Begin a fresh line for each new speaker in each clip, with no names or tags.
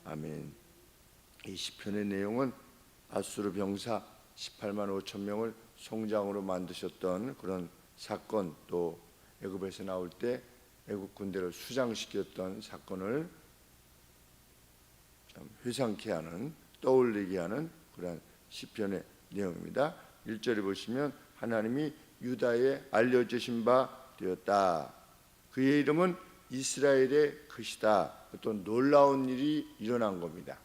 아멘. 이 시편의 내용은 아수르 병사 18만 5천 명을 송장으로 만드셨던 그런 사건, 또 애굽에서 나올 때 애굽 군대를 수장시켰던 사건을 좀 회상케 하는, 떠올리게 하는 그런 시편의 내용입니다. 1절에 보시면 하나님이 유다에 알려주신 바 되었다. 그의 이름은 이스라엘의 것이다. 어떤 놀라운 일이 일어난 겁니다.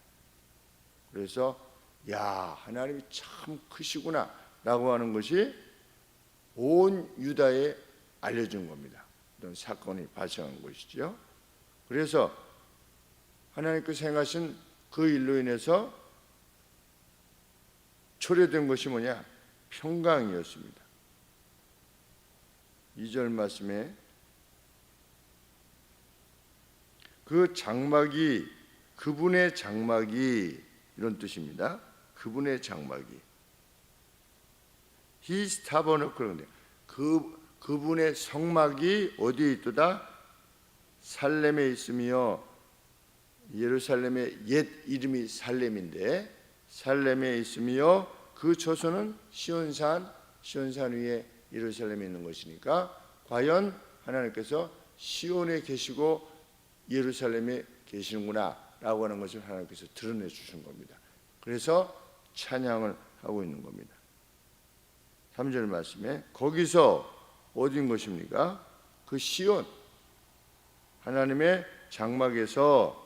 그래서 야, 하나님이 참 크시구나 라고 하는 것이 온 유다에 알려준 겁니다. 어떤 사건이 발생한 것이죠. 그래서 하나님께서 행하신 그 일로 인해서 초래된 것이 뭐냐? 평강이었습니다. 2절 말씀에 그 장막이, 그분의 장막이, 이런 뜻입니다. 그분의 장막이, His tabernacle, 그분의 성막이 어디에 있도다? 살렘에 있으며, 예루살렘의 옛 이름이 살렘인데 살렘에 있으며 그 처소는 시온산 위에 예루살렘에 있는 것이니까 과연 하나님께서 시온에 계시고 예루살렘에 계시는구나 라고 하는 것을 하나님께서 드러내 주신 겁니다. 그래서 찬양을 하고 있는 겁니다. 3절 말씀에 거기서 어딘 것입니까? 그 시온, 하나님의 장막에서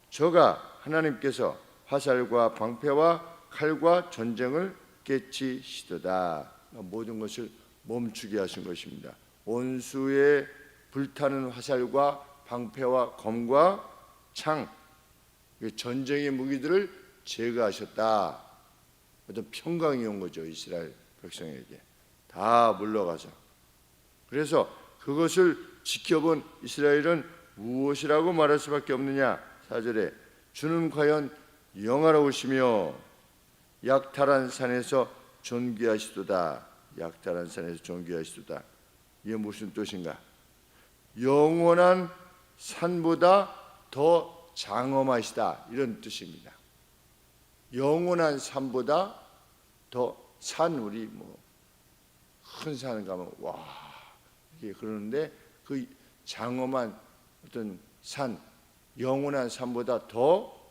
저가 하나님께서 화살과 방패와 칼과 전쟁을 깨치시도다. 모든 것을 멈추게 하신 것입니다. 원수의 불타는 화살과 방패와 검과 창, 전쟁의 무기들을 제거하셨다. 어떤 평강이 온 거죠. 이스라엘 백성에게 다 물러가서. 그래서 그것을 지켜본 이스라엘은 무엇이라고 말할 수밖에 없느냐? 4절에 주는 과연 영화로우시며 약탈한 산에서 존귀하시도다. 약탈한 산에서 존귀하시도다. 이게 무슨 뜻인가? 영원한 산보다 더 장엄하시다, 이런 뜻입니다. 영원한 산보다 더 산, 우리 뭐 큰 산 가면 와 이게 그러는데 그 장엄한 어떤 산, 영원한 산보다 더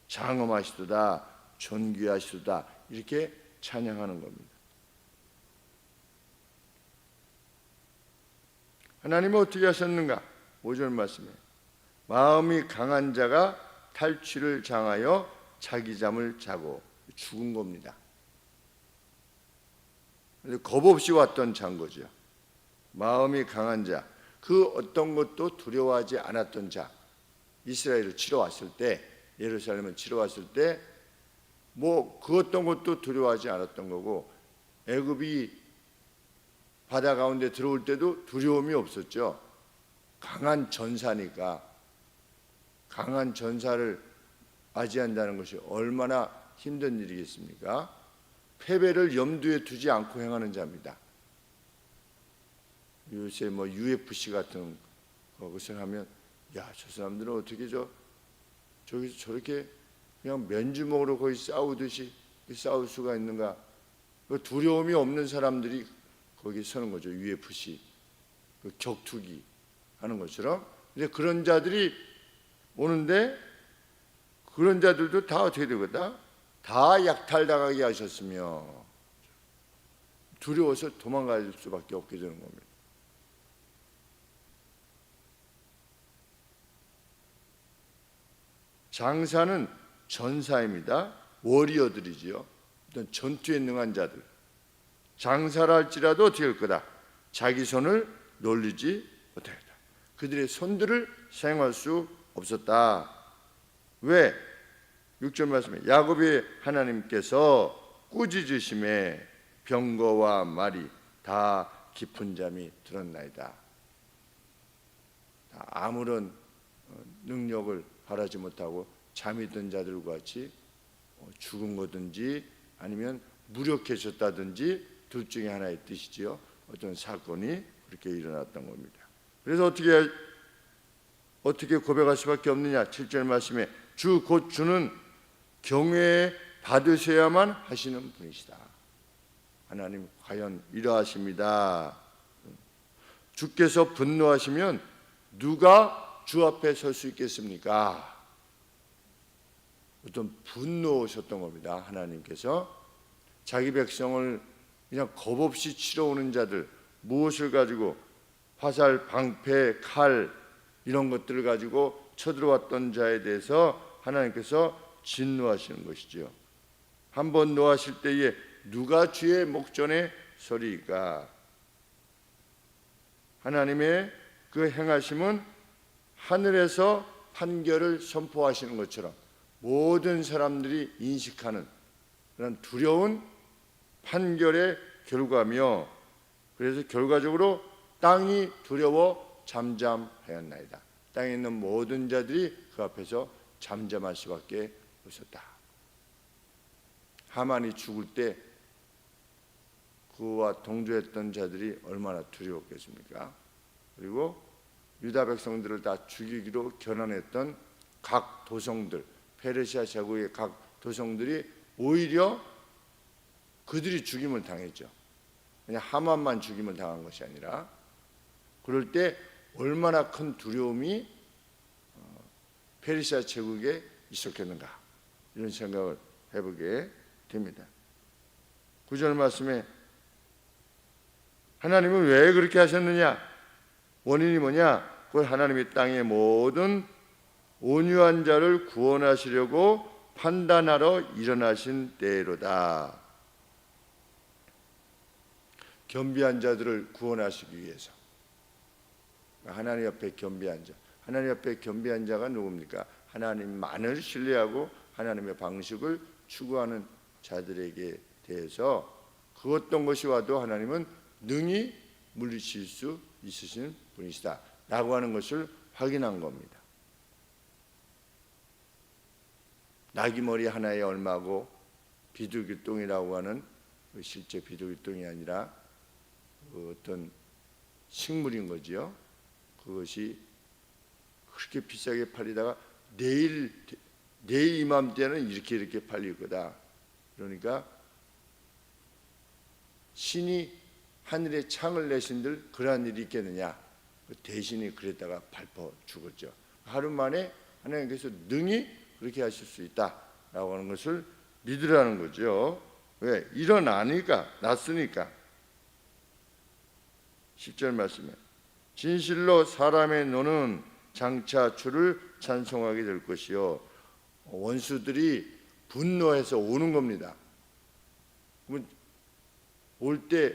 장엄하시도다, 존귀하시도다, 이렇게 찬양하는 겁니다. 하나님은 어떻게 하셨는가? 5절 말씀에 마음이 강한 자가 탈취를 당하여 자기 잠을 자고, 죽은 겁니다. 겁 없이 왔던 잔거죠. 마음이 강한 자, 그 어떤 것도 두려워하지 않았던 자. 이스라엘을 치러 왔을 때, 예루살렘을 치러 왔을 때 뭐 그 어떤 것도 두려워하지 않았던 거고, 애굽이 바다 가운데 들어올 때도 두려움이 없었죠. 강한 전사니까. 강한 전사를 맞이한다는 것이 얼마나 힘든 일이겠습니까? 패배를 염두에 두지 않고 행하는 자입니다. 요새 뭐 UFC 같은 것을 하면 야, 저 사람들은 어떻게 저기서 저렇게 그냥 맨주먹으로 거의 싸우듯이 싸울 수가 있는가? 두려움이 없는 사람들이 거기 서는 거죠. UFC, 격투기 하는 것처럼. 이제 그런 자들이 오는데 그런 자들도 다 어떻게 되거든? 다 약탈당하게 하셨으며 두려워서 도망갈 수밖에 없게 되는 겁니다. 장사는 전사입니다. 워리어들이지요. 어떤 전투에 능한 자들. 장사를 할지라도 어떻게 할 거다? 자기 손을 놀리지 못하겠다. 그들의 손들을 사용할 수 없었다. 왜? 6절 말씀에 야곱의 하나님께서 꾸짖으심에 병거와 말이 다 깊은 잠이 들었나이다. 아무런 능력을 바라지 못하고 잠이 든 자들과 같이 죽은 거든지 아니면 무력해졌다든지 둘 중에 하나의 뜻이지요. 어떤 사건이 그렇게 일어났던 겁니다. 그래서 어떻게 어떻게 고백할 수밖에 없느냐? 7절 말씀에 주 곧 주는 경외 받으셔야만 하시는 분이시다. 하나님 과연 이러하십니다. 주께서 분노하시면 누가 주 앞에 설 수 있겠습니까? 어떤 분노하셨던 겁니다. 하나님께서 자기 백성을 그냥 겁없이 치러 오는 자들, 무엇을 가지고 화살, 방패, 칼 이런 것들을 가지고 쳐들어왔던 자에 대해서 하나님께서 진노하시는 것이죠. 한번 노하실 때에 누가 주의 목전에 서리이까? 하나님의 그 행하심은 하늘에서 판결을 선포하시는 것처럼 모든 사람들이 인식하는 그런 두려운 판결의 결과며, 그래서 결과적으로 땅이 두려워 잠잠하였나이다. 땅에 있는 모든 자들이 그 앞에서 잠잠할 수밖에 없었다. 하만이 죽을 때 그와 동조했던 자들이 얼마나 두려웠겠습니까? 그리고 유다 백성들을 다 죽이기로 결단했던 각 도성들, 페르시아 제국의 각 도성들이 오히려 그들이 죽임을 당했죠. 그냥 하만만 죽임을 당한 것이 아니라, 그럴 때 얼마나 큰 두려움이 페르시아 제국에 있었겠는가, 이런 생각을 해보게 됩니다. 9절 말씀에 하나님은 왜 그렇게 하셨느냐? 원인이 뭐냐? 곧 하나님이 땅의 모든 온유한 자를 구원하시려고 판단하러 일어나신 때로다. 겸비한 자들을 구원하시기 위해서. 하나님 앞에 겸비한 자. 하나님 앞에 겸비한 자가 누굽니까? 하나님만을 신뢰하고 하나님의 방식을 추구하는 자들에게 대해서 그 어떤 것이 와도 하나님은 능히 물리칠 수 있으신 분이시다 라고 하는 것을 확인한 겁니다. 나귀머리 하나에 얼마고 비둘기똥이라고 하는, 실제 비둘기똥이 아니라 어떤 식물인 거지요. 그것이 그렇게 비싸게 팔리다가 내일 이맘때는 이렇게 팔릴 거다. 그러니까 신이 하늘에 창을 내신들 그러한 일이 있겠느냐? 대신이 그랬다가 밟아 죽었죠. 하루 만에 하나님께서 능히 그렇게 하실 수 있다라고 하는 것을 믿으라는 거죠. 왜? 일어나니까, 났으니까. 10절 말씀에 진실로 사람의 노는 장차 주를 찬송하게 될 것이요. 원수들이 분노해서 오는 겁니다. 그러면 올 때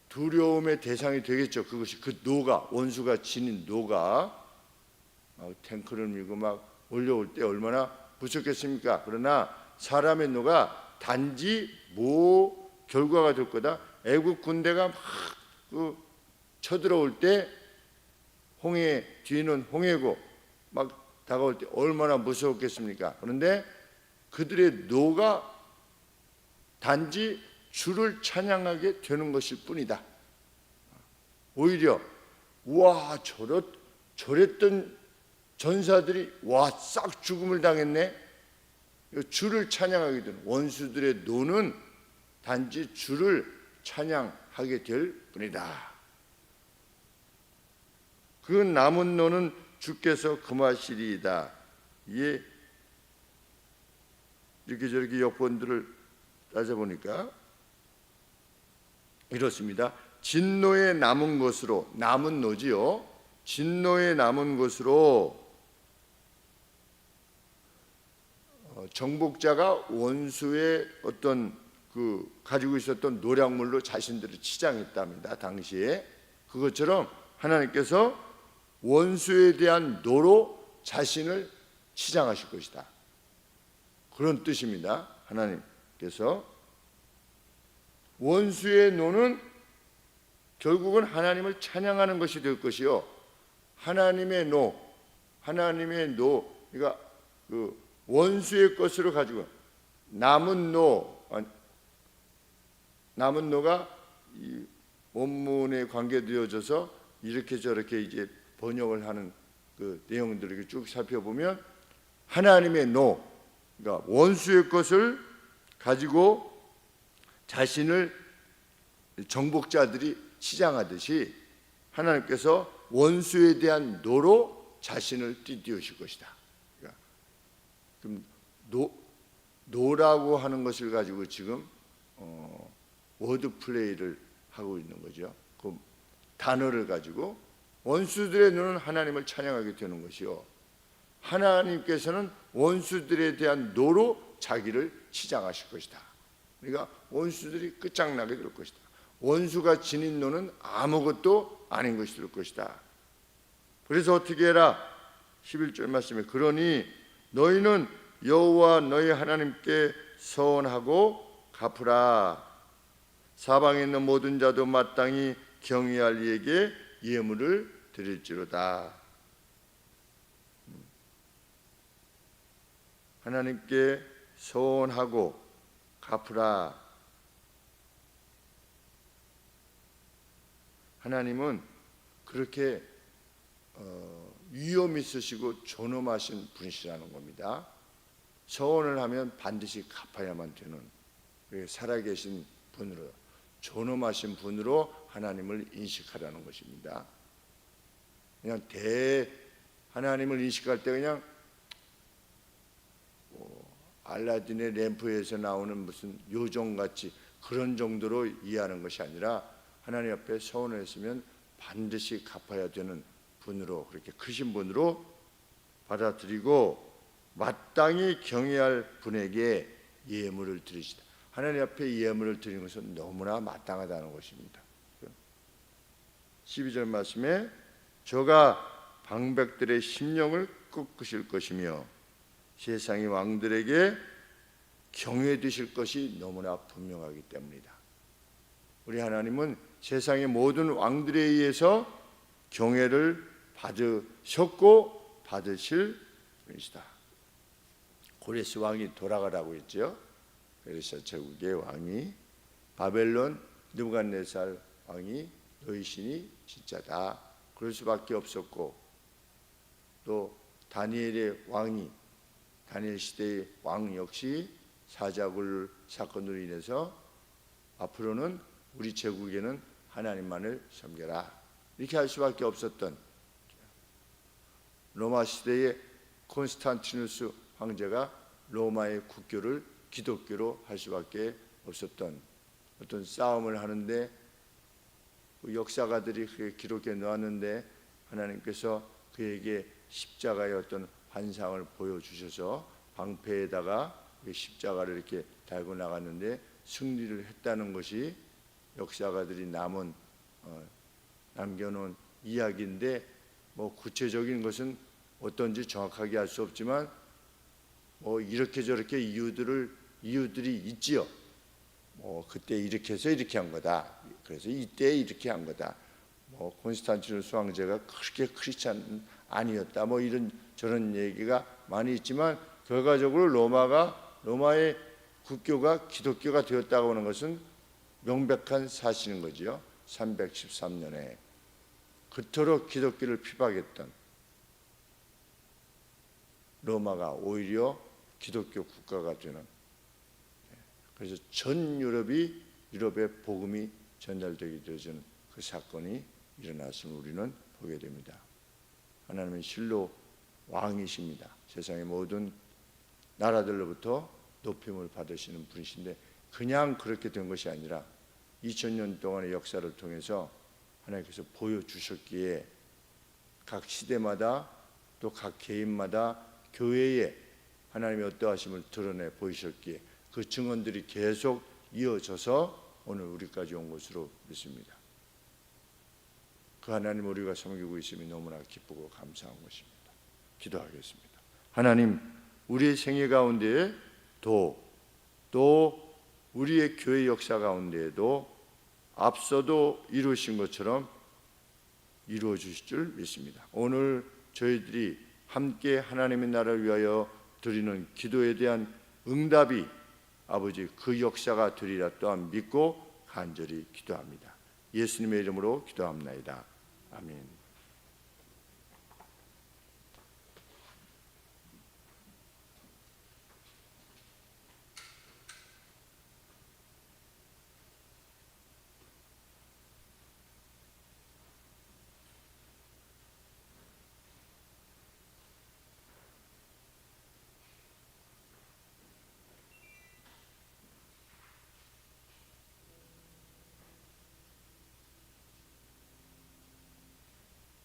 두려움의 대상이 되겠죠. 그것이 그 노가, 원수가 지닌 노가 탱크를 밀고 막 올려올 때 얼마나 무섭겠습니까? 그러나 사람의 노가 단지 뭐 결과가 될 거다. 애국 군대가 막 쳐들어올 때 홍해 뒤는 홍해고 막 다가올 때 얼마나 무서웠겠습니까? 그런데 그들의 노가 단지 주를 찬양하게 되는 것일 뿐이다. 오히려 와 저랬던 전사들이 와 싹 죽음을 당했네. 주를 찬양하게 되는, 원수들의 노는 단지 주를 찬양하게 될 뿐이다. 그 남은 노는 주께서 금하시리이다. 이게 이렇게 저렇게 여건들을 따져보니까 이렇습니다. 진노에 남은 것으로, 남은 노지요. 진노에 남은 것으로 정복자가 원수의 어떤 그 가지고 있었던 노략물로 자신들을 치장했답니다. 당시에 그것처럼 하나님께서 원수에 대한 노로 자신을 치장하실 것이다. 그런 뜻입니다. 하나님께서 원수의 노는 결국은 하나님을 찬양하는 것이 될 것이요. 하나님의 노, 그러니까 그 원수의 것으로 가지고 남은 노가 이 원문에 관계되어져서 이렇게 저렇게 이제 번역을 하는 그 내용들을 쭉 살펴보면 하나님의 노, 그러니까 원수의 것을 가지고 자신을 정복자들이 치장하듯이 하나님께서 원수에 대한 노로 자신을 띠띠우실 것이다. 그러니까 그럼 노라고 하는 것을 가지고 지금 워드 플레이를 하고 있는 거죠. 그 단어를 가지고 원수들의 눈은 하나님을 찬양하게 되는 것이요, 하나님께서는 원수들에 대한 노로 자기를 치장하실 것이다. 그러니까 원수들이 끝장나게 될 것이다. 원수가 지닌 노는 아무것도 아닌 것이 될 것이다. 그래서 어떻게 해라? 11절 말씀에 그러니 너희는 여호와 너희 하나님께 서원하고 갚으라. 사방에 있는 모든 자도 마땅히 경외할 이에게 예물을 드릴지로다. 하나님께 서원하고 갚으라. 하나님은 그렇게 위험 있으시고 존엄하신 분이시라는 겁니다. 서원을 하면 반드시 갚아야만 되는, 살아계신 분으로, 존엄하신 분으로 하나님을 인식하라는 것입니다. 그냥 하나님을 인식할 때 그냥 알라딘의 램프에서 나오는 무슨 요정같이 그런 정도로 이해하는 것이 아니라 하나님 앞에 서원을 했으면 반드시 갚아야 되는 분으로, 그렇게 크신 분으로 받아들이고 마땅히 경외할 분에게 예물을 드리시다. 하나님 앞에 예물을 드리는 것은 너무나 마땅하다는 것입니다. 12절 말씀에 저가 방백들의 심령을 꺾으실 것이며 세상의 왕들에게 경외되실 것이 너무나 분명하기 때문이다. 우리 하나님은 세상의 모든 왕들에 의해서 경외를 받으셨고 받으실 분이시다. 고레스 왕이 돌아가라고 했죠. 그래서 제국의 왕이 바벨론 느부갓네살 왕이 너희 신이 진짜다, 그럴 수밖에 없었고, 또 다니엘의 왕이, 다니엘 시대의 왕 역시 사자굴 사건으로 인해서 앞으로는 우리 제국에는 하나님만을 섬겨라, 이렇게 할 수밖에 없었던 로마 시대의 콘스탄티누스 황제가 로마의 국교를 기독교로 할 수밖에 없었던 어떤 싸움을 하는데, 그 역사가들이 그게 기록해 놓았는데 하나님께서 그에게 십자가의 어떤 환상을 보여주셔서 방패에다가 십자가를 이렇게 달고 나갔는데 승리를 했다는 것이 역사가들이 남겨놓은 이야기인데, 뭐 구체적인 것은 어떤지 정확하게 알 수 없지만 이렇게 저렇게 이유들이 있지요. 그때 이렇게 해서 이렇게 한 거다, 그래서 이때 이렇게 한 거다, 콘스탄티누스 황제가 그렇게 크리스찬 아니었다, 이런 저런 얘기가 많이 있지만 결과적으로 로마의 국교가 기독교가 되었다고 하는 것은 명백한 사실인 거지요. 313년에 그토록 기독교를 피박했던 로마가 오히려 기독교 국가가 되는, 그래서 전 유럽에 복음이 전달되게 되어지는 그 사건이 일어났음을 우리는 보게 됩니다. 하나님은 실로 왕이십니다. 세상의 모든 나라들로부터 높임을 받으시는 분이신데, 그냥 그렇게 된 것이 아니라 2000년 동안의 역사를 통해서 하나님께서 보여주셨기에 각 시대마다 또 각 개인마다 교회에 하나님의 어떠하심을 드러내 보이셨기에 그 증언들이 계속 이어져서 오늘 우리까지 온 것으로 믿습니다. 그 하나님 우리가 섬기고 있음이 너무나 기쁘고 감사한 것입니다. 기도하겠습니다. 하나님, 우리의 생애 가운데에 또 우리의 교회 역사 가운데에도 앞서도 이루신 것처럼 이루어 주실 줄 믿습니다. 오늘 저희들이 함께 하나님의 나라를 위하여 드리는 기도에 대한 응답이 아버지 그 역사가 되리라 또한 믿고 간절히 기도합니다. 예수님의 이름으로 기도합나이다. 아멘.